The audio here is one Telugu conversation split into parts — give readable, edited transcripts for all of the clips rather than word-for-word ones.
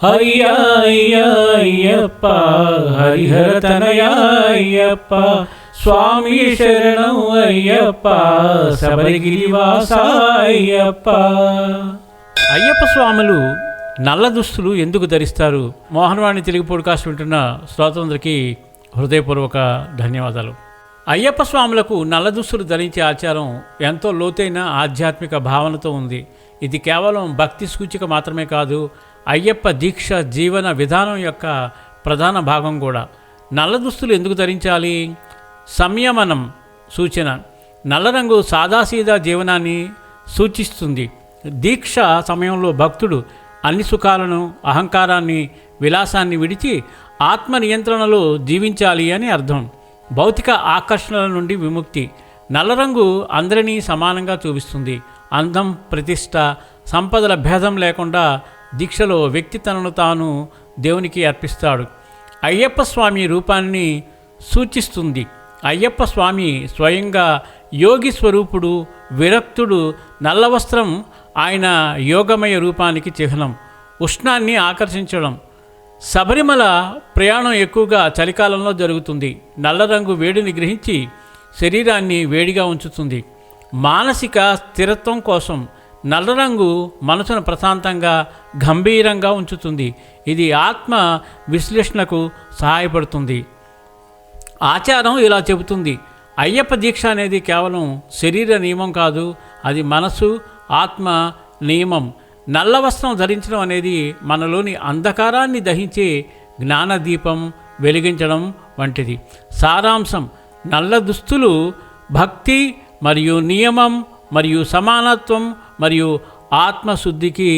అయ్యా అయ్యా అయ్యప్ప హరిహర తనయా అయ్యప్ప స్వామి శరణం అయ్యప్ప శబరిగిరివాస అయ్యప్ప. అయ్యప్ప స్వాములు నల్ల దుస్తులు ఎందుకు ధరిస్తారు? మోహన్వాణి తెలుగు పోడ్కాస్ట్ వింటున్న శ్రోతలందరికీ హృదయపూర్వక ధన్యవాదాలు. అయ్యప్ప స్వాములకు నల్ల దుస్తులు ధరించే ఆచారం ఎంతో లోతైన ఆధ్యాత్మిక భావనతో ఉంది. ఇది కేవలం భక్తి సూచిక మాత్రమే కాదు, అయ్యప్ప దీక్ష జీవన విధానం యొక్క ప్రధాన భాగం కూడా. నల్ల దుస్తులు ఎందుకు ధరించాలి? సంయమనం సూచన. నల్ల రంగు సాదాసీదా జీవనాన్ని సూచిస్తుంది. దీక్ష సమయంలో భక్తుడు అన్ని సుఖాలను, అహంకారాన్ని, విలాసాన్ని విడిచి ఆత్మ నియంత్రణలో జీవించాలి అని అర్థం. భౌతిక ఆకర్షణల నుండి విముక్తి. నల్ల రంగు అందరినీ సమానంగా చూపిస్తుంది. అందం, ప్రతిష్ట, సంపదల భేదం లేకుండా దీక్షలో వ్యక్తి తనను తాను దేవునికి అర్పిస్తాడు. అయ్యప్ప స్వామి రూపాన్ని సూచిస్తుంది. అయ్యప్ప స్వామి స్వయంగా యోగి స్వరూపుడు, విరక్తుడు. నల్ల వస్త్రం ఆయన యోగమయ రూపానికి చిహ్నం. ఉష్ణాన్ని ఆకర్షించడం. శబరిమల ప్రయాణం ఎక్కువగా చలికాలంలో జరుగుతుంది. నల్ల రంగు వేడిని గ్రహించి శరీరాన్ని వేడిగా ఉంచుతుంది. మానసిక స్థిరత్వం కోసం నల్ల రంగు మనసును ప్రశాంతంగా, గంభీరంగా ఉంచుతుంది. ఇది ఆత్మ విశ్లేషణకు సహాయపడుతుంది. ఆచారం ఇలా చెబుతుంది: అయ్యప్ప దీక్ష అనేది కేవలం శరీర నియమం కాదు, అది మనసు, ఆత్మ నియమం. నల్ల వస్త్రం ధరించడం అనేది మనలోని అంధకారాన్ని దహించే జ్ఞానదీపం వెలిగించడం వంటిది. సారాంశం: నల్ల దుస్తులు భక్తి మరియు నియమం మరియు సమానత్వం మరియు ఆత్మశుద్ధికి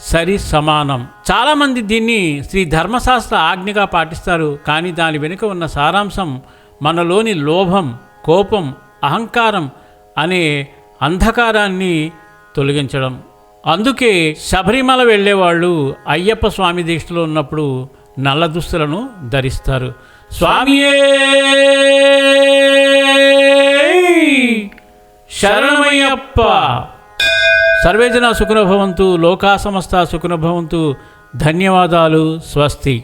సరి సమానం. చాలామంది దీన్ని శ్రీ ధర్మశాస్త్ర ఆజ్ఞగా పాటిస్తారు, కానీ దాని వెనుక ఉన్న సారాంశం మనలోని లోభం, కోపం, అహంకారం అనే అంధకారాన్ని తొలగించడం. అందుకే శబరిమల వెళ్ళేవాళ్ళు అయ్యప్ప స్వామి దీక్షలో ఉన్నప్పుడు నల్ల దుస్తులను ధరిస్తారు. స్వామియే శరణమయ్యప్ప. సర్వేజన సుఖినో భవంతు, లోకా సమస్త సుఖినో భవంతు. ధన్యవాదాలు. స్వస్తి.